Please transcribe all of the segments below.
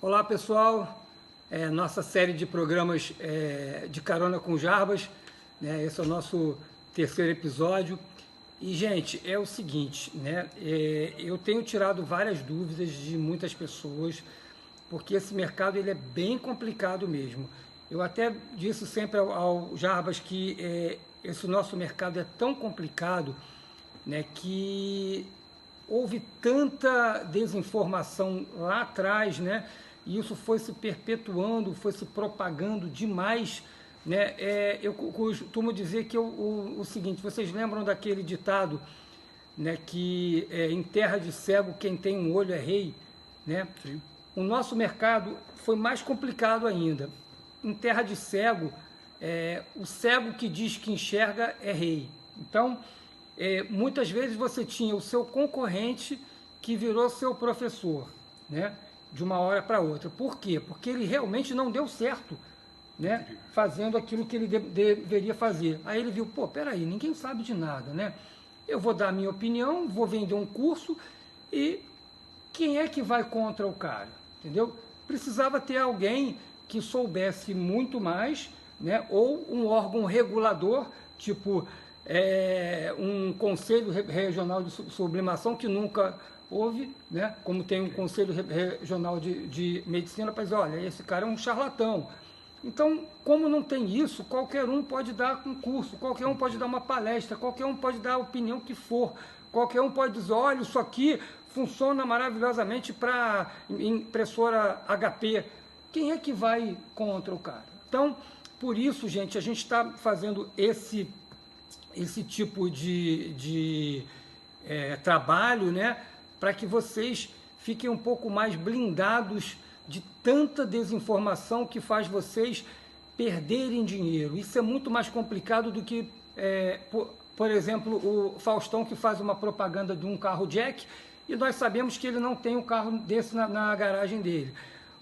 Olá pessoal, nossa série de programas de Carona com Jarbas, né? Esse é o nosso terceiro episódio. E gente, é o seguinte, né? Eu tenho tirado várias dúvidas de muitas pessoas, porque esse mercado ele é bem complicado mesmo. Eu até disse sempre ao Jarbas que esse nosso mercado é tão complicado, né, que houve tanta desinformação lá atrás, né? E isso foi se perpetuando, foi se propagando demais, né? Eu costumo dizer que o seguinte: vocês lembram daquele ditado, né, que em terra de cego quem tem um olho é rei, né? Sim. O nosso mercado foi mais complicado ainda. Em terra de cego, o cego que diz que enxerga é rei. Então, muitas vezes você tinha o seu concorrente que virou seu professor, né? De uma hora para outra. Por quê? Porque ele realmente não deu certo, né? Fazendo aquilo que ele deveria fazer. Aí ele viu, pô, peraí, ninguém sabe de nada, né? Eu vou dar a minha opinião, vou vender um curso e quem é que vai contra o cara? Entendeu? Precisava ter alguém que soubesse muito mais, né? Ou um órgão regulador, tipo um conselho regional de sublimação que nunca houve, né? Como tem um conselho regional de medicina para dizer, olha, esse cara é um charlatão. Então, como não tem isso, qualquer um pode dar um curso, qualquer um pode dar uma palestra, qualquer um pode dar a opinião que for, qualquer um pode dizer, olha, isso aqui funciona maravilhosamente para impressora HP. Quem é que vai contra o cara? Então, por isso, gente, a gente está fazendo esse tipo de trabalho, né, para que vocês fiquem um pouco mais blindados de tanta desinformação que faz vocês perderem dinheiro. Isso é muito mais complicado do que, por exemplo, o Faustão que faz uma propaganda de um carro Jack e nós sabemos que ele não tem um carro desse na garagem dele.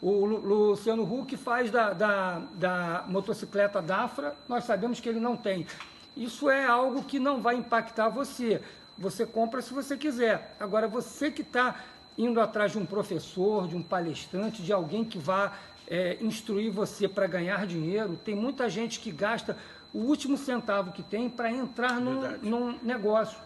O Luciano Huck faz da motocicleta Dafra, nós sabemos que ele não tem. Isso é algo que não vai impactar você. Você compra se você quiser. Agora, você que está indo atrás de um professor, de um palestrante, de alguém que vá instruir você para ganhar dinheiro, tem muita gente que gasta o último centavo que tem para entrar num negócio.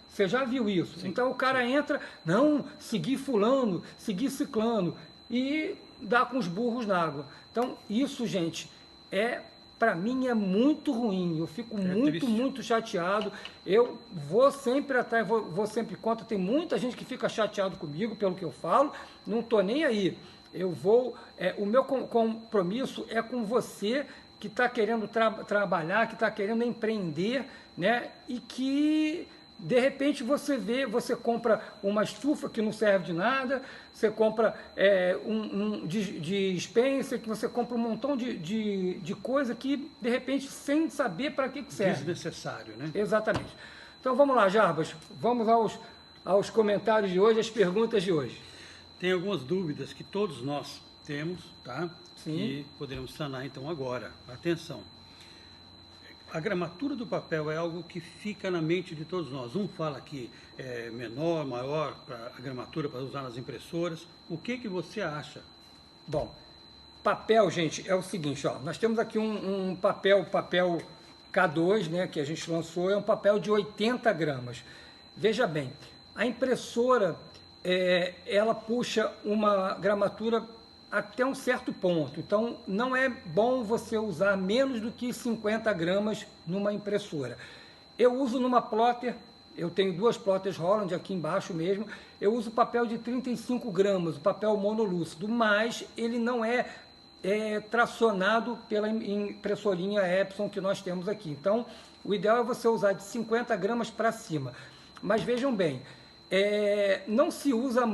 Você já viu isso? Sim, então o cara entra, não, seguir fulano, seguir ciclano, e dá com os burros na água. Então isso, gente, para mim é muito ruim, eu fico muito chateado, eu vou sempre atrás, vou sempre contra, tem muita gente que fica chateado comigo pelo que eu falo, não estou nem aí, eu vou, o meu compromisso é com você que está querendo trabalhar, que está querendo empreender, né, e que de repente você compra uma estufa que não serve de nada, você compra de Spencer, que você compra um montão de coisa que, de repente, sem saber para que serve. Desnecessário, né? Exatamente. Então vamos lá, Jarbas, vamos aos comentários de hoje, às perguntas de hoje. Tem algumas dúvidas que todos nós temos, tá? Sim. E poderemos sanar então agora. Atenção. A gramatura do papel é algo que fica na mente de todos nós. Um fala que é menor, maior, para a gramatura para usar nas impressoras. O que você acha? Bom, papel, gente, é o seguinte, ó, nós temos aqui um papel K2, né, que a gente lançou, é um papel de 80 gramas. Veja bem, a impressora, ela puxa uma gramatura até um certo ponto, então não é bom você usar menos do que 50 gramas numa impressora. Eu uso numa plotter, eu tenho duas plotters Holland aqui embaixo mesmo, eu uso papel de 35 gramas, o papel monolúcido, mas ele não é tracionado pela impressorinha Epson que nós temos aqui. Então, o ideal é você usar de 50 gramas para cima. Mas vejam bem, não se usa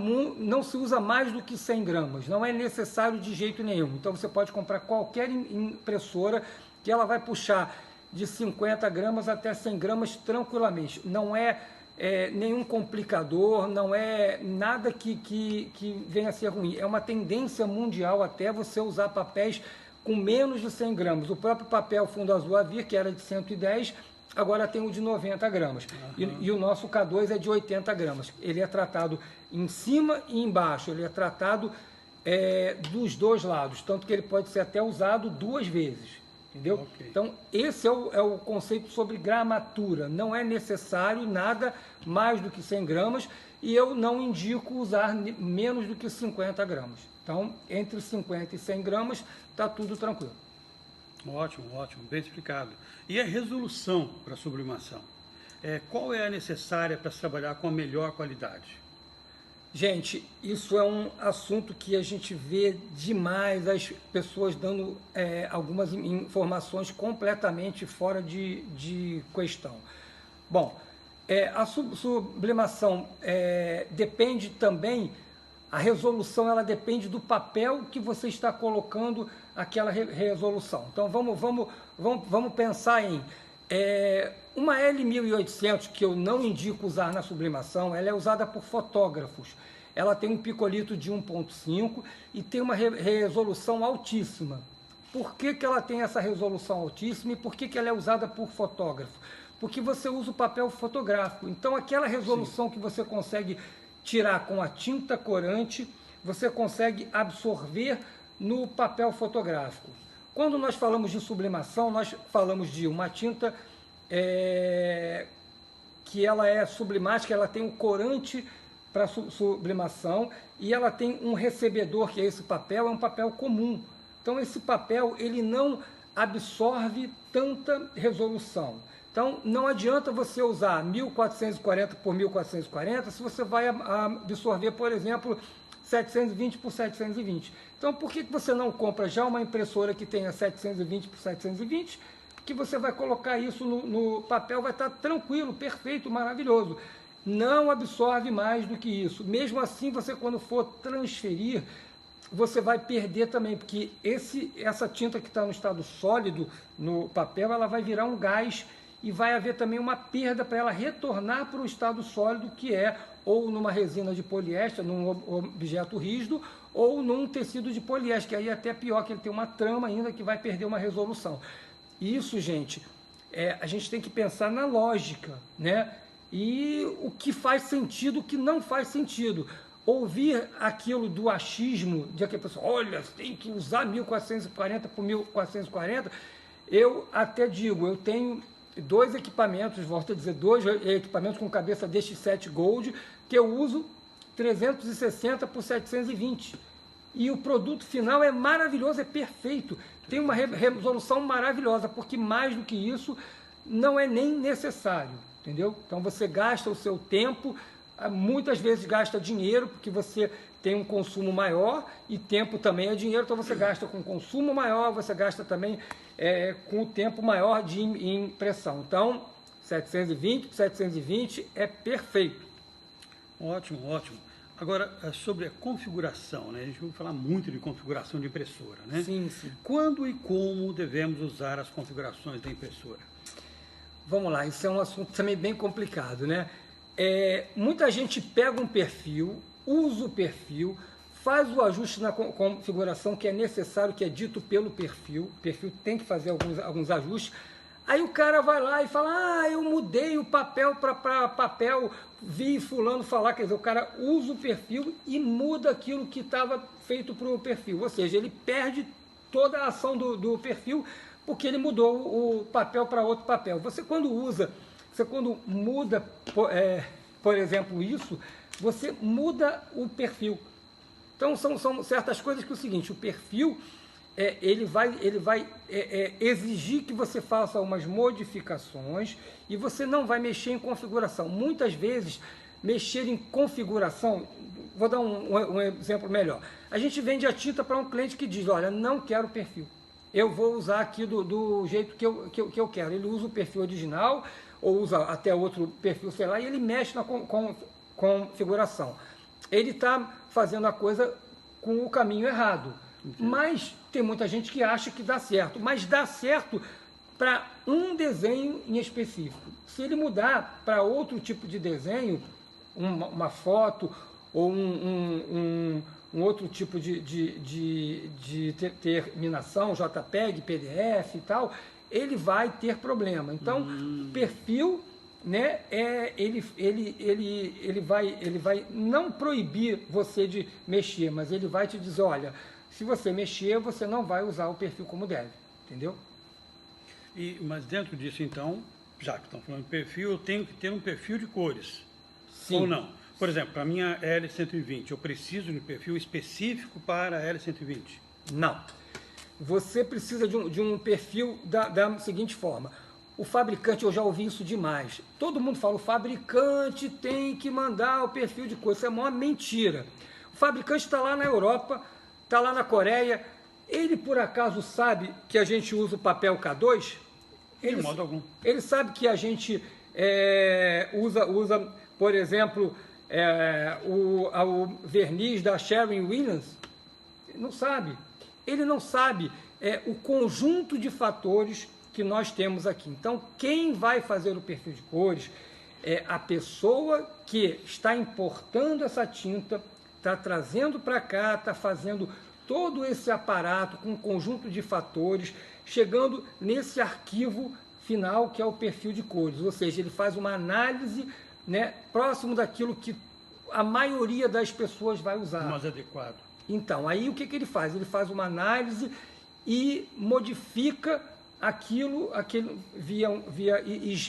mais do que 100 gramas, não é necessário de jeito nenhum. Então você pode comprar qualquer impressora que ela vai puxar de 50 gramas até 100 gramas tranquilamente. Não é nenhum complicador, não é nada que venha a ser ruim. É uma tendência mundial até você usar papéis com menos de 100 gramas. O próprio papel fundo azul Avir, que era de 110, agora tem o de 90 gramas. Uhum. E o nosso K2 é de 80 gramas. Ele é tratado em cima e embaixo. Ele é tratado dos dois lados, tanto que ele pode ser até usado 2 vezes, entendeu? Okay. Então, esse é o conceito sobre gramatura. Não é necessário nada mais do que 100 gramas e eu não indico usar menos do que 50 gramas. Então, entre 50 e 100 gramas, está tudo tranquilo. Ótimo, ótimo, bem explicado. E a resolução para a sublimação? Qual é a necessária para se trabalhar com a melhor qualidade? Gente, isso é um assunto que a gente vê demais as pessoas dando algumas informações completamente fora de questão. Bom, a sublimação depende também, a resolução ela depende do papel que você está colocando aquela resolução. Então vamos pensar em uma L1800 que eu não indico usar na sublimação, ela é usada por fotógrafos. Ela tem um picolito de 1.5 e tem uma resolução altíssima. Por que ela tem essa resolução altíssima e por que ela é usada por fotógrafo? Porque você usa o papel fotográfico. Então aquela resolução que você consegue tirar com a tinta corante, você consegue absorver no papel fotográfico. Quando nós falamos de sublimação, nós falamos de uma tinta que ela é sublimática, ela tem um corante para sublimação e ela tem um recebedor, que é esse papel, é um papel comum. Então esse papel ele não absorve tanta resolução. Então não adianta você usar 1440 por 1440 se você vai absorver, por exemplo, 720 por 720. Então por que você não compra já uma impressora que tenha 720 por 720, que você vai colocar isso no papel, vai estar tranquilo, perfeito, maravilhoso. Não absorve mais do que isso. Mesmo assim, você quando for transferir, você vai perder também, porque essa tinta que está no estado sólido, no papel, ela vai virar um gás e vai haver também uma perda para ela retornar para o estado sólido, que é ou numa resina de poliéster, num objeto rígido, ou num tecido de poliéster, que aí é até pior, que ele tem uma trama ainda que vai perder uma resolução. Isso, gente, a gente tem que pensar na lógica, né? E o que faz sentido, o que não faz sentido. Ouvir aquilo do achismo, de que a pessoa, olha, você tem que usar 1440 por 1440, eu até digo, eu tenho 2 equipamentos, volto a dizer, 2 equipamentos com cabeça DX7 Gold, que eu uso 360 por 720. E o produto final é maravilhoso, é perfeito. Tem uma resolução maravilhosa, porque mais do que isso não é nem necessário, entendeu? Então você gasta o seu tempo, muitas vezes gasta dinheiro, porque você tem um consumo maior, e tempo também é dinheiro, então você gasta com consumo maior, você gasta também com o tempo maior de impressão. Então, 720 por 720 é perfeito. Ótimo, ótimo. Agora, sobre a configuração, né? A gente vai falar muito de configuração de impressora, né? Sim, sim. Quando e como devemos usar as configurações da impressora? Vamos lá, isso é um assunto também bem complicado, né? Muita gente pega um perfil, usa o perfil, faz o ajuste na configuração que é necessário, que é dito pelo perfil. O perfil tem que fazer alguns ajustes. Aí o cara vai lá e fala, eu mudei o papel para papel, vi fulano falar, quer dizer, o cara usa o perfil e muda aquilo que estava feito para o perfil. Ou seja, ele perde toda a ação do perfil porque ele mudou o papel para outro papel. Você quando muda, por exemplo, isso, você muda o perfil. Então são certas coisas que é o seguinte, o perfil ele vai exigir que você faça umas modificações e você não vai mexer em configuração. Muitas vezes, mexer em configuração, vou dar um exemplo melhor. A gente vende a tinta para um cliente que diz, olha, não quero perfil. Eu vou usar aqui do jeito que eu quero. Ele usa o perfil original, ou usa até outro perfil, sei lá, e ele mexe na configuração. Ele está fazendo a coisa com o caminho errado. Mas tem muita gente que acha que dá certo. Mas dá certo para um desenho em específico. Se ele mudar para outro tipo de desenho, uma foto ou um outro tipo de terminação, JPEG, PDF e tal, ele vai ter problema. Então, perfil né, ele vai não proibir você de mexer, mas ele vai te dizer, olha, se você mexer, você não vai usar o perfil como deve, entendeu? Mas dentro disso, então, já que estão falando de perfil, eu tenho que ter um perfil de cores. Sim. Ou não? Por exemplo, para a minha L120, eu preciso de um perfil específico para a L120? Não. Você precisa de um perfil da seguinte forma. O fabricante, eu já ouvi isso demais. Todo mundo fala, o fabricante tem que mandar o perfil de cor. Isso é uma mentira. O fabricante está lá na Europa, está lá na Coreia. Ele, por acaso, sabe que a gente usa o papel K2? De modo algum. Ele sabe que a gente usa, por exemplo, o verniz da Sherwin-Williams? Não sabe. Ele não sabe o conjunto de fatores que nós temos aqui. Então, quem vai fazer o perfil de cores é a pessoa que está importando essa tinta, está trazendo para cá, está fazendo todo esse aparato com um conjunto de fatores, chegando nesse arquivo final que é o perfil de cores. Ou seja, ele faz uma análise, né, próximo daquilo que a maioria das pessoas vai usar. Mais adequado. Então, aí o que ele faz? Ele faz uma análise e modifica aquilo via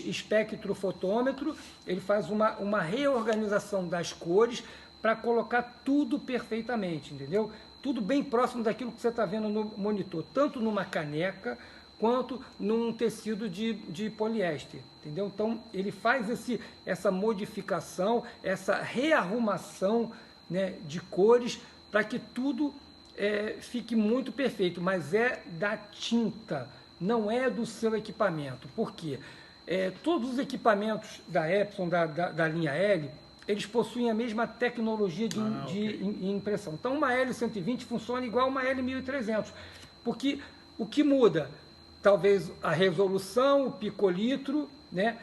espectrofotômetro, ele faz uma reorganização das cores para colocar tudo perfeitamente, entendeu? Tudo bem próximo daquilo que você está vendo no monitor, tanto numa caneca quanto num tecido de poliéster, entendeu? Então, ele faz essa modificação, essa rearrumação, né, de cores para que tudo fique muito perfeito, mas é da tinta, não é do seu equipamento. Por quê? Todos os equipamentos da Epson, da linha L, eles possuem a mesma tecnologia de impressão. Então, uma L120 funciona igual uma L1300, porque o que muda? Talvez a resolução, o picolitro, né?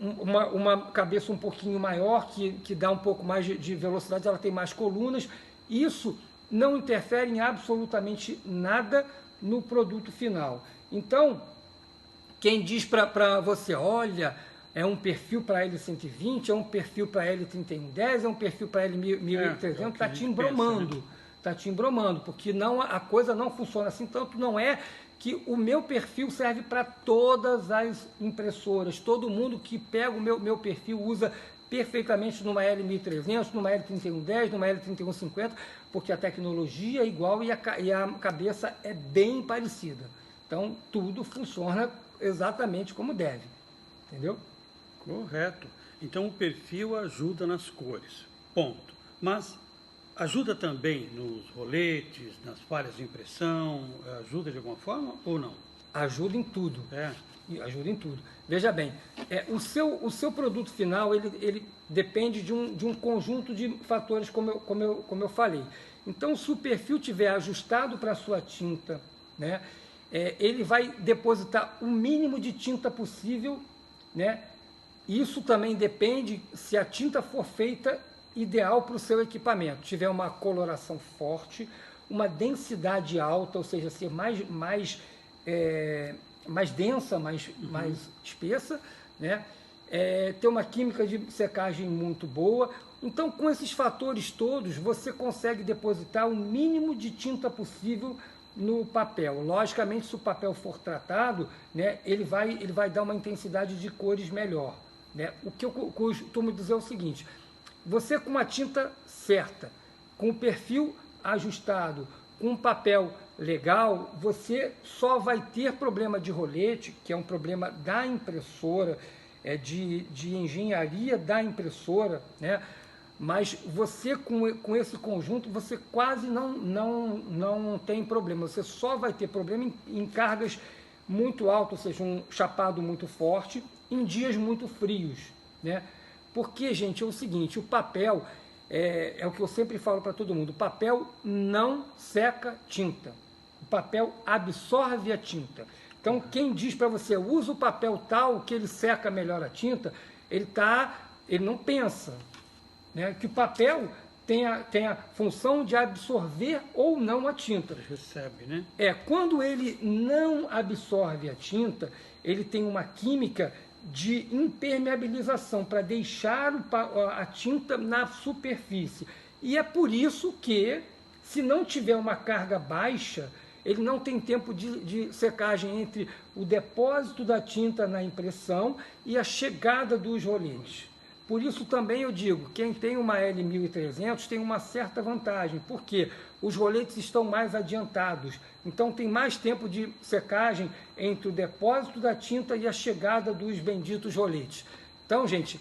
Uma cabeça um pouquinho maior, que dá um pouco mais de velocidade, ela tem mais colunas. Isso não interfere em absolutamente nada no produto final. Então, quem diz para você, olha, é um perfil para L120, é um perfil para L3110, é um perfil para L1300, está te embromando. Né? Está te embromando, porque a coisa não funciona assim, tanto não é que o meu perfil serve para todas as impressoras. Todo mundo que pega o meu perfil usa perfeitamente numa L1300, numa L3110, numa L3150, porque a tecnologia é igual e a cabeça é bem parecida. Então, tudo funciona exatamente como deve, entendeu? Correto. Então, o perfil ajuda nas cores, ponto. Mas ajuda também nos roletes, nas falhas de impressão, ajuda de alguma forma ou não? Ajuda em tudo. Ajuda em tudo. Veja bem, o seu produto final, ele depende de um conjunto de fatores, como eu falei. Então, se o perfil tiver ajustado para a sua tinta, né, ele vai depositar o mínimo de tinta possível, né? Isso também depende se a tinta for feita ideal para o seu equipamento. Tiver uma coloração forte, uma densidade alta, ou seja, ser mais densa, mais espessa, né? Ter uma química de secagem muito boa. Então, com esses fatores todos, você consegue depositar o mínimo de tinta possível no papel. Logicamente, se o papel for tratado, né, ele vai dar uma intensidade de cores melhor. Né? O que eu costumo dizer é o seguinte: você com a tinta certa, com o perfil ajustado, com um papel legal, você só vai ter problema de rolete, que é um problema da impressora, de engenharia da impressora, né? Mas você com esse conjunto, você quase não tem problema. Você só vai ter problema em cargas muito altas, ou seja, um chapado muito forte, em dias muito frios, né? Porque, gente, é o seguinte, o papel, é o que eu sempre falo para todo mundo, o papel não seca tinta, o papel absorve a tinta. Então, quem diz para você, usa o papel tal que ele seca melhor a tinta, ele não pensa, né, que o papel tem a função de absorver ou não a tinta. Ele recebe, né? Quando ele não absorve a tinta, ele tem uma química de impermeabilização, para deixar a tinta na superfície. E é por isso que, se não tiver uma carga baixa, ele não tem tempo de secagem entre o depósito da tinta na impressão e a chegada dos roletes. Por isso também eu digo, quem tem uma L1300 tem uma certa vantagem, porque os roletes estão mais adiantados, então tem mais tempo de secagem entre o depósito da tinta e a chegada dos benditos roletes. Então, gente,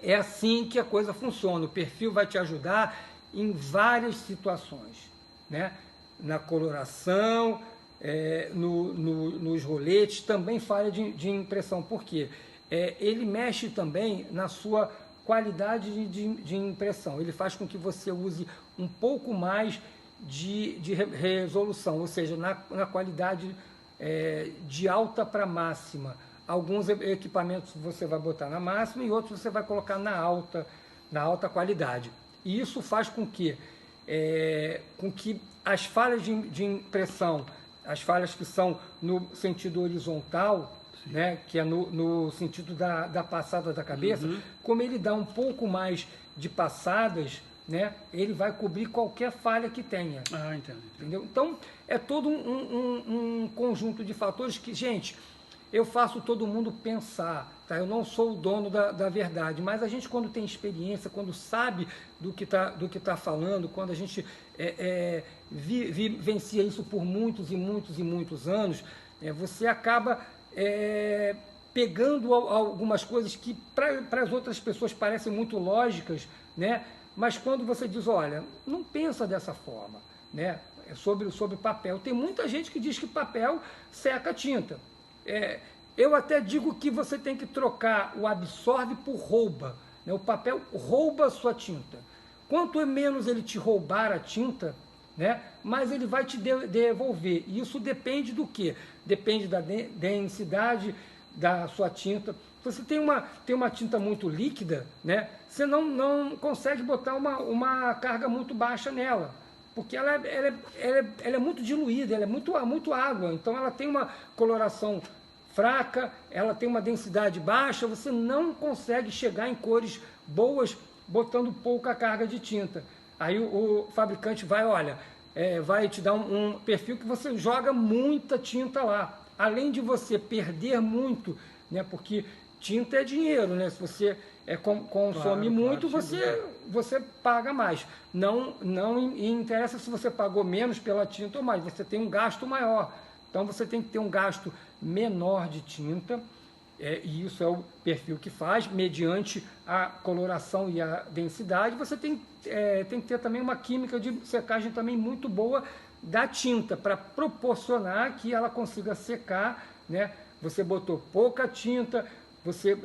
é assim que a coisa funciona. O perfil vai te ajudar em várias situações, né? Na coloração, nos roletes, também falha de impressão. Por quê? Ele mexe também na sua qualidade de impressão. Ele faz com que você use um pouco mais de resolução, ou seja, na qualidade de alta para máxima. Alguns equipamentos você vai botar na máxima e outros você vai colocar na alta qualidade. E isso faz com que as falhas de impressão, as falhas que são no sentido horizontal, né, que é no sentido da passada da cabeça, como ele dá um pouco mais de passadas, né, ele vai cobrir qualquer falha que tenha. Ah, entendo. Entendeu? Então, é todo um conjunto de fatores que, gente, eu faço todo mundo pensar, tá? Eu não sou o dono da verdade, mas a gente, quando tem experiência, quando sabe do que tá falando, quando a gente vivencia isso por muitos e muitos e muitos anos, você acaba pegando algumas coisas que para as outras pessoas parecem muito lógicas, né? Mas quando você diz, olha, não pensa dessa forma, né? Sobre papel. Tem muita gente que diz que papel seca a tinta. Eu até digo que você tem que trocar o absorve por rouba, né? O papel rouba a sua tinta. Quanto menos ele te roubar a tinta, né, mais ele vai te devolver. E isso depende do quê? Depende da densidade da sua tinta. Se você tem uma tinta muito líquida, né, você não consegue botar uma carga muito baixa nela, porque ela é muito diluída, ela é muito água, então ela tem uma coloração fraca, ela tem uma densidade baixa, você não consegue chegar em cores boas botando pouca carga de tinta. Aí o fabricante vai te dar um perfil que você joga muita tinta lá. Além de você perder muito, né, porque tinta é dinheiro, né? Se você consome muito, você paga mais. Não interessa se você pagou menos pela tinta ou mais, você tem um gasto maior. Então você tem que ter um gasto menor de tinta, e isso é o perfil que faz, mediante a coloração e a densidade. Você tem que ter também uma química de secagem também muito boa da tinta, para proporcionar que ela consiga secar, né? Você botou pouca tinta, você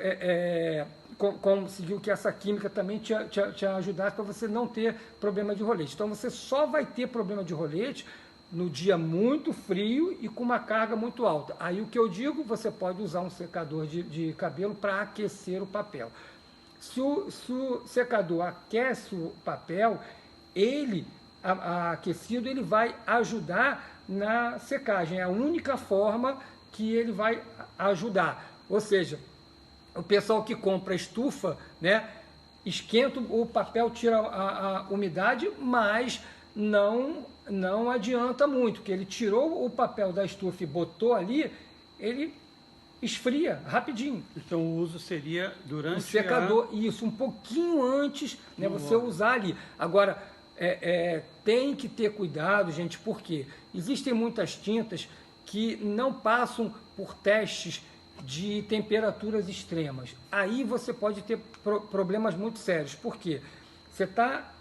conseguiu que essa química também te ajudasse para você não ter problema de rolete. Então você só vai ter problema de rolete no dia muito frio e com uma carga muito alta. Aí o que eu digo, você pode usar um secador de cabelo para aquecer o papel. Se o secador aquece o papel, ele, aquecido, ele vai ajudar na secagem. É a única forma que ele vai ajudar. Ou seja, o pessoal que compra estufa, né, esquenta o papel, tira a umidade, mas não adianta muito, porque ele tirou o papel da estufa e botou ali, ele esfria rapidinho. Então o uso seria durante o secador, isso, um pouquinho antes, né, você usar ali. Agora, tem que ter cuidado, gente, porque existem muitas tintas que não passam por testes de temperaturas extremas. Aí você pode ter problemas muito sérios. Por quê? Você está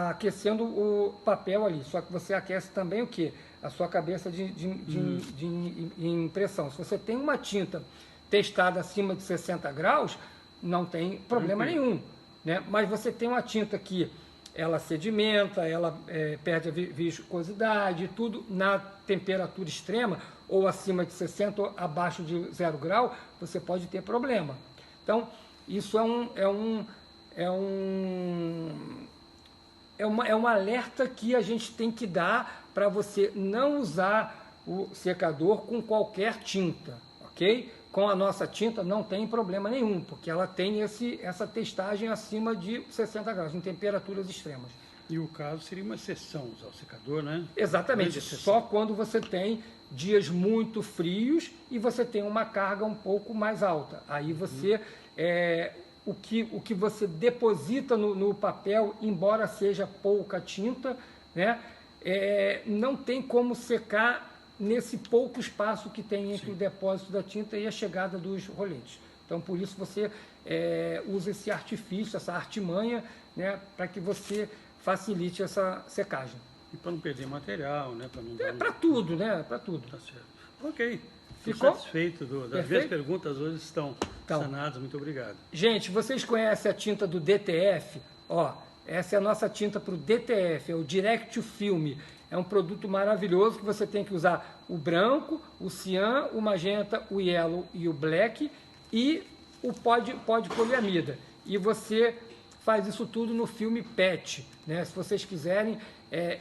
aquecendo o papel ali, só que você aquece também o quê? A sua cabeça de impressão. Se você tem uma tinta testada acima de 60 graus, não tem problema nenhum, né? Mas você tem uma tinta que ela sedimenta, ela perde a viscosidade, tudo na temperatura extrema, ou acima de 60 ou abaixo de 0 grau, você pode ter problema. Então, isso é um alerta que a gente tem que dar para você não usar o secador com qualquer tinta, ok? Com a nossa tinta não tem problema nenhum, porque ela tem essa testagem acima de 60 graus, em temperaturas extremas. E o caso seria uma exceção usar o secador, né? Exatamente, só quando você tem dias muito frios e você tem uma carga um pouco mais alta. Aí você, o que você deposita no papel, embora seja pouca tinta, né, não tem como secar nesse pouco espaço que tem entre o depósito da tinta e a chegada dos roletes. Então, por isso você usa esse artifício, essa artimanha, né, para que você facilite essa secagem. E para não perder material, né? Para tudo, né? Para tudo. Tá certo. Ok. Ficou satisfeito das minhas perguntas hoje estão sanadas. Muito obrigado. Gente, vocês conhecem a tinta do DTF? Ó, essa é a nossa tinta para o DTF, é o Direct to Film. É um produto maravilhoso que você tem que usar o branco, o cian, o magenta, o yellow e o black e o pó de poliamida. E você faz isso tudo no filme PET, né? Se vocês quiserem,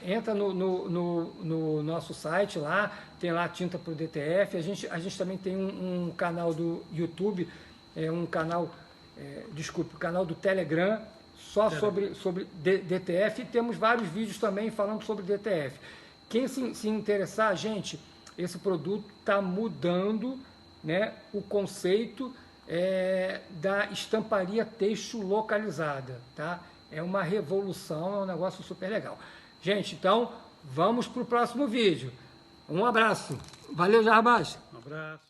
entra no nosso site lá, tem lá a tinta para o DTF. A gente também tem um canal do YouTube, um canal do Telegram, só sobre DTF, e temos vários vídeos também falando sobre DTF. Quem se interessar, gente, esse produto está mudando, né, o conceito da estamparia têxtil localizada, tá? É uma revolução, é um negócio super legal. Gente, então, vamos para o próximo vídeo. Um abraço. Valeu, Jarbas. Um abraço.